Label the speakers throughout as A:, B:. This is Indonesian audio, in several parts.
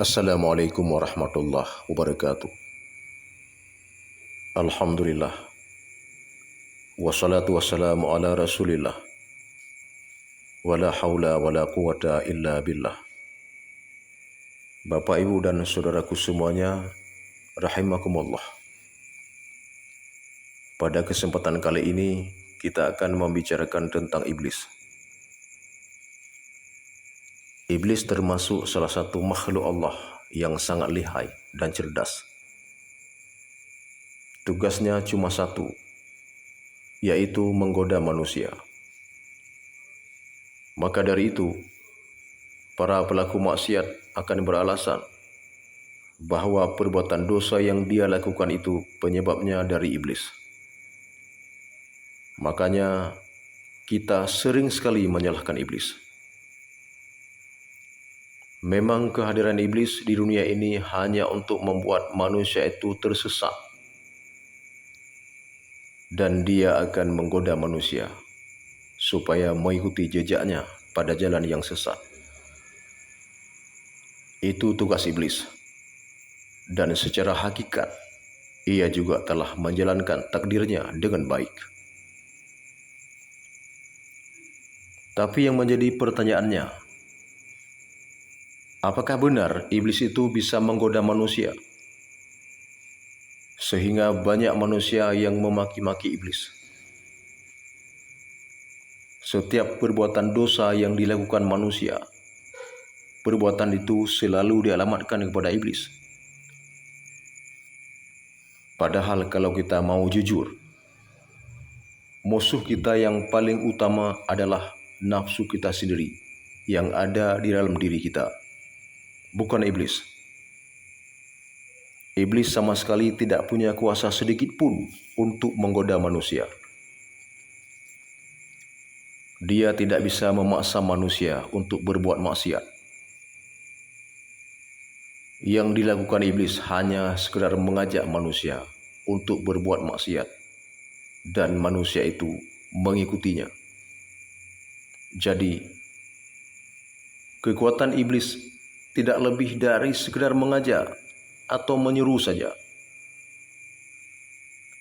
A: Assalamualaikum warahmatullahi wabarakatuh. Alhamdulillah. Wassalatu wassalamu ala rasulillah. Wala hawla wala quwata illa billah. Bapak, Ibu, dan saudaraku semuanya, rahimakumullah. Pada kesempatan kali ini, kita akan membicarakan tentang iblis. Iblis termasuk salah satu makhluk Allah yang sangat lihai dan cerdas. Tugasnya cuma satu, yaitu menggoda manusia. Maka dari itu, para pelaku maksiat akan beralasan bahwa perbuatan dosa yang dia lakukan itu penyebabnya dari iblis. Makanya kita sering sekali menyalahkan iblis. Memang kehadiran iblis di dunia ini hanya untuk membuat manusia itu tersesat. Dan dia akan menggoda manusia supaya mengikuti jejaknya pada jalan yang sesat. Itu tugas iblis. Dan secara hakikat, ia juga telah menjalankan takdirnya dengan baik. Tapi yang menjadi pertanyaannya, apakah benar iblis itu bisa menggoda manusia? Sehingga banyak manusia yang memaki-maki iblis. Setiap perbuatan dosa yang dilakukan manusia, perbuatan itu selalu dialamatkan kepada iblis. Padahal kalau kita mau jujur, musuh kita yang paling utama adalah nafsu kita sendiri yang ada di dalam diri kita, bukan iblis. Iblis sama sekali tidak punya kuasa sedikit pun untuk menggoda manusia. Dia tidak bisa memaksa manusia untuk berbuat maksiat. Yang dilakukan iblis hanya sekedar mengajak manusia untuk berbuat maksiat, dan manusia itu mengikutinya. Jadi, kekuatan iblis tidak lebih dari sekedar mengajak atau menyuruh saja.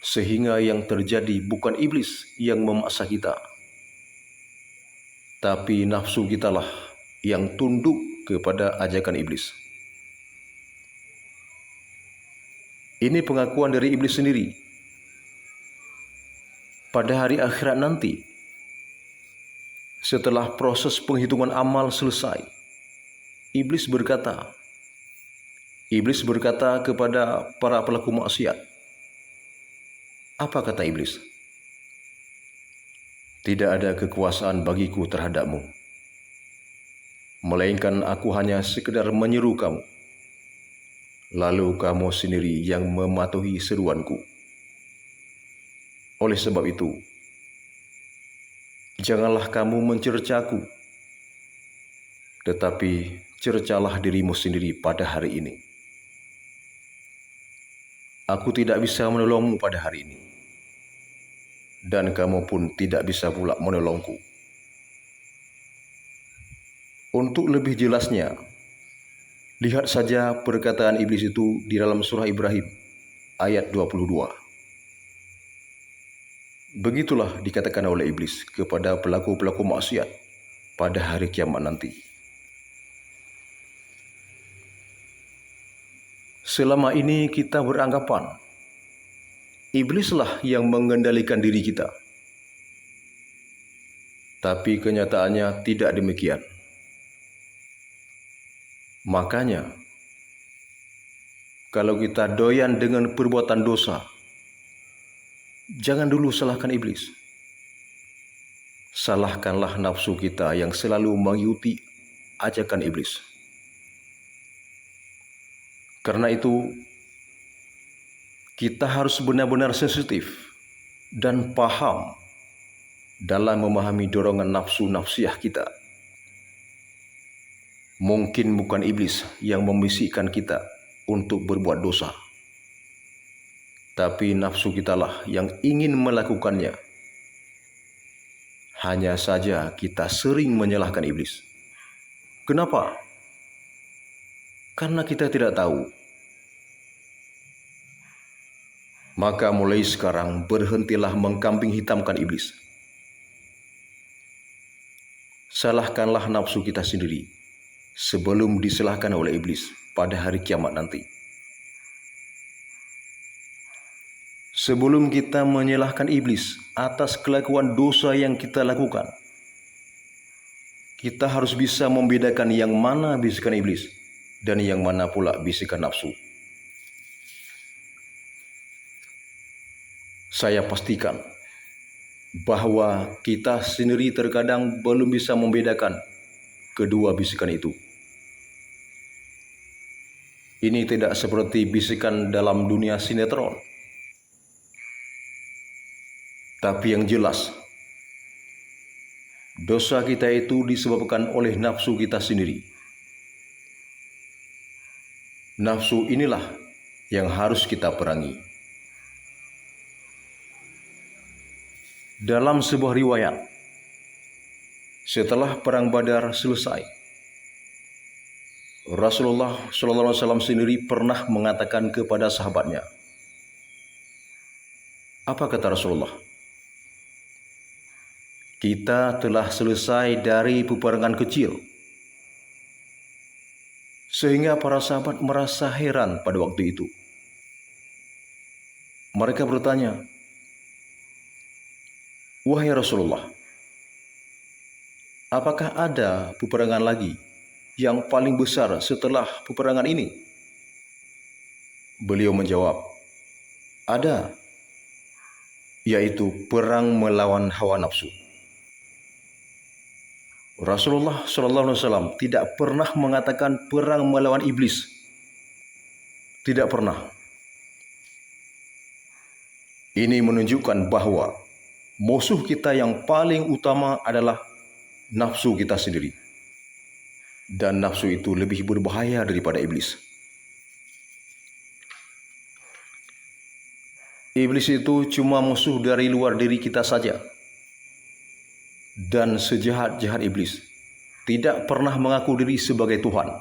A: Sehingga yang terjadi bukan iblis yang memaksa kita, tapi nafsu kitalah yang tunduk kepada ajakan iblis. Ini pengakuan dari iblis sendiri. Pada hari akhirat nanti, setelah proses penghitungan amal selesai, Iblis berkata kepada para pelaku maksiat. Apa kata iblis? Tidak ada kekuasaan bagiku terhadapmu, melainkan aku hanya sekedar menyeru kamu, lalu kamu sendiri yang mematuhi seruanku. Oleh sebab itu, janganlah kamu mencercaku, tetapi cercalah dirimu sendiri pada hari ini. Aku tidak bisa menolongmu pada hari ini, dan kamu pun tidak bisa pula menolongku. Untuk lebih jelasnya, lihat saja perkataan iblis itu di dalam surah Ibrahim ayat 22. Begitulah dikatakan oleh iblis kepada pelaku-pelaku maksiat pada hari kiamat nanti. Selama ini kita beranggapan iblislah yang mengendalikan diri kita. Tapi kenyataannya tidak demikian. Makanya, kalau kita doyan dengan perbuatan dosa, jangan dulu salahkan iblis. Salahkanlah nafsu kita yang selalu mengikuti ajakan iblis. Karena itu, kita harus benar-benar sensitif dan paham dalam memahami dorongan nafsu nafsiyah kita. Mungkin bukan iblis yang membisikkan kita untuk berbuat dosa, tapi nafsu kitalah yang ingin melakukannya. Hanya saja kita sering menyalahkan iblis. Kenapa? Karena kita tidak tahu, maka mulai sekarang berhentilah mengkambing hitamkan iblis. Salahkanlah nafsu kita sendiri sebelum disalahkan oleh iblis pada hari kiamat nanti. Sebelum kita menyalahkan iblis atas kelakuan dosa yang kita lakukan, kita harus bisa membedakan yang mana bisikan iblis dan yang mana pula bisikan nafsu. Saya pastikan bahwa kita sendiri terkadang belum bisa membedakan kedua bisikan itu. Ini tidak seperti bisikan dalam dunia sinetron. Tapi yang jelas, dosa kita itu disebabkan oleh nafsu kita sendiri. Nafsu inilah yang harus kita perangi. Dalam sebuah riwayat, setelah perang Badar selesai, Rasulullah SAW sendiri pernah mengatakan kepada sahabatnya, apa kata Rasulullah? Kita telah selesai dari peperangan kecil. Sehingga para sahabat merasa heran pada waktu itu. Mereka bertanya, wahai Rasulullah, apakah ada peperangan lagi yang paling besar setelah peperangan ini? Beliau menjawab, ada, yaitu perang melawan hawa nafsu. Rasulullah SAW tidak pernah mengatakan perang melawan iblis. Tidak pernah. Ini menunjukkan bahwa musuh kita yang paling utama adalah nafsu kita sendiri. Dan nafsu itu lebih berbahaya daripada iblis. Iblis itu cuma musuh dari luar diri kita saja. Dan sejahat-jahat iblis tidak pernah mengaku diri sebagai Tuhan.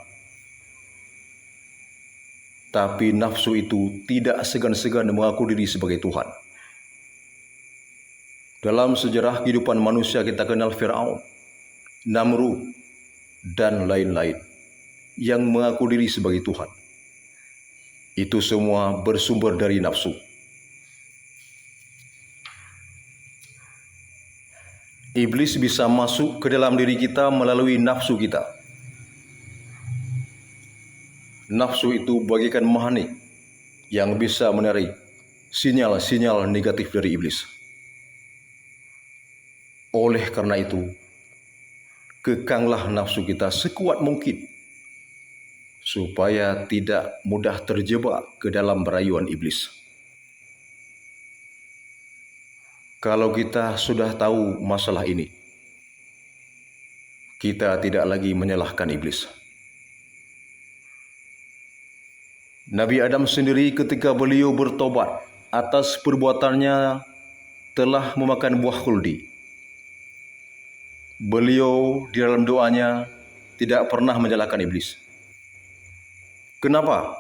A: Tapi nafsu itu tidak segan-segan mengaku diri sebagai Tuhan. Dalam sejarah kehidupan manusia kita kenal Fir'aun, Namrud, dan lain-lain yang mengaku diri sebagai Tuhan. Itu semua bersumber dari nafsu. Iblis bisa masuk ke dalam diri kita melalui nafsu kita. Nafsu itu bagaikan magnet yang bisa menarik sinyal-sinyal negatif dari iblis. Oleh karena itu, kekanglah nafsu kita sekuat mungkin supaya tidak mudah terjebak ke dalam rayuan iblis. Kalau kita sudah tahu masalah ini, kita tidak lagi menyalahkan iblis. Nabi Adam sendiri ketika beliau bertobat atas perbuatannya telah memakan buah khuldi. Beliau di dalam doanya tidak pernah menyalahkan iblis. Kenapa?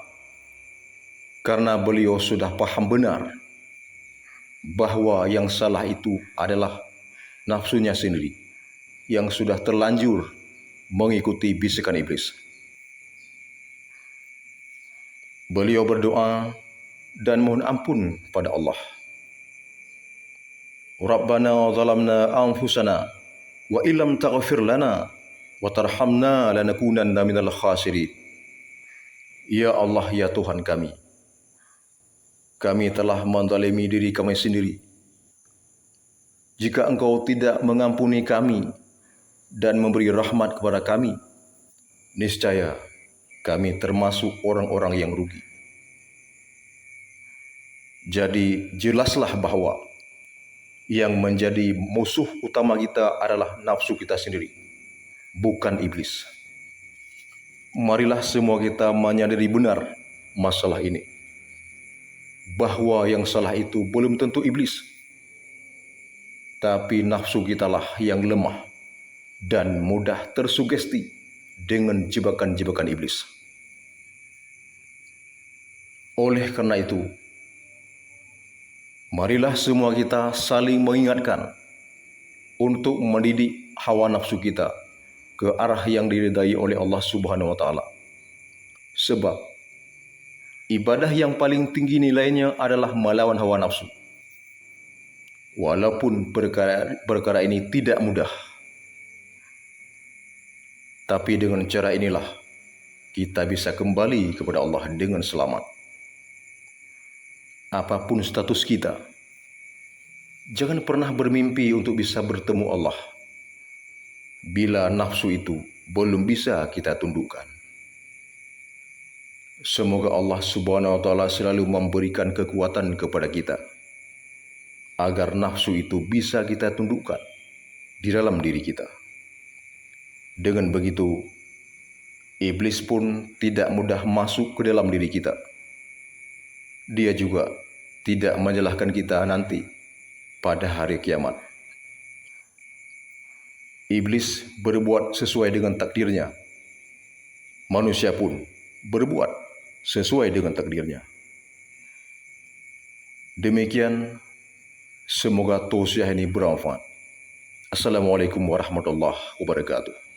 A: Karena beliau sudah paham benar bahwa yang salah itu adalah nafsunya sendiri yang sudah terlanjur mengikuti bisikan iblis. Beliau berdoa dan mohon ampun pada Allah. Rabbana zalamna anfusana wa illam taghfir lana wa tarhamna lanakunanna minal khasirin. Ya Allah, ya Tuhan kami telah menzalimi diri kami sendiri. Jika Engkau tidak mengampuni kami dan memberi rahmat kepada kami, niscaya kami termasuk orang-orang yang rugi. Jadi jelaslah bahwa yang menjadi musuh utama kita adalah nafsu kita sendiri, bukan iblis. Marilah semua kita menyadari benar masalah ini, bahwa yang salah itu belum tentu iblis, tapi nafsu kitalah yang lemah dan mudah tersugesti dengan jebakan-jebakan iblis. Oleh karena itu, marilah semua kita saling mengingatkan untuk mendidik hawa nafsu kita ke arah yang diridai oleh Allah Subhanahu wa taala. Sebab ibadah yang paling tinggi nilainya adalah melawan hawa nafsu. Walaupun perkara ini tidak mudah, tapi dengan cara inilah kita bisa kembali kepada Allah dengan selamat. Apapun status kita, jangan pernah bermimpi untuk bisa bertemu Allah bila nafsu itu belum bisa kita tundukkan. Semoga Allah Subhanahu wa taala selalu memberikan kekuatan kepada kita agar nafsu itu bisa kita tundukkan di dalam diri kita. Dengan begitu, iblis pun tidak mudah masuk ke dalam diri kita. Dia juga tidak menyalahkan kita nanti pada hari kiamat. Iblis berbuat sesuai dengan takdirnya. Manusia pun berbuat sesuai dengan takdirnya. Demikian, semoga tausiah ini bermanfaat. Assalamualaikum warahmatullahi wabarakatuh.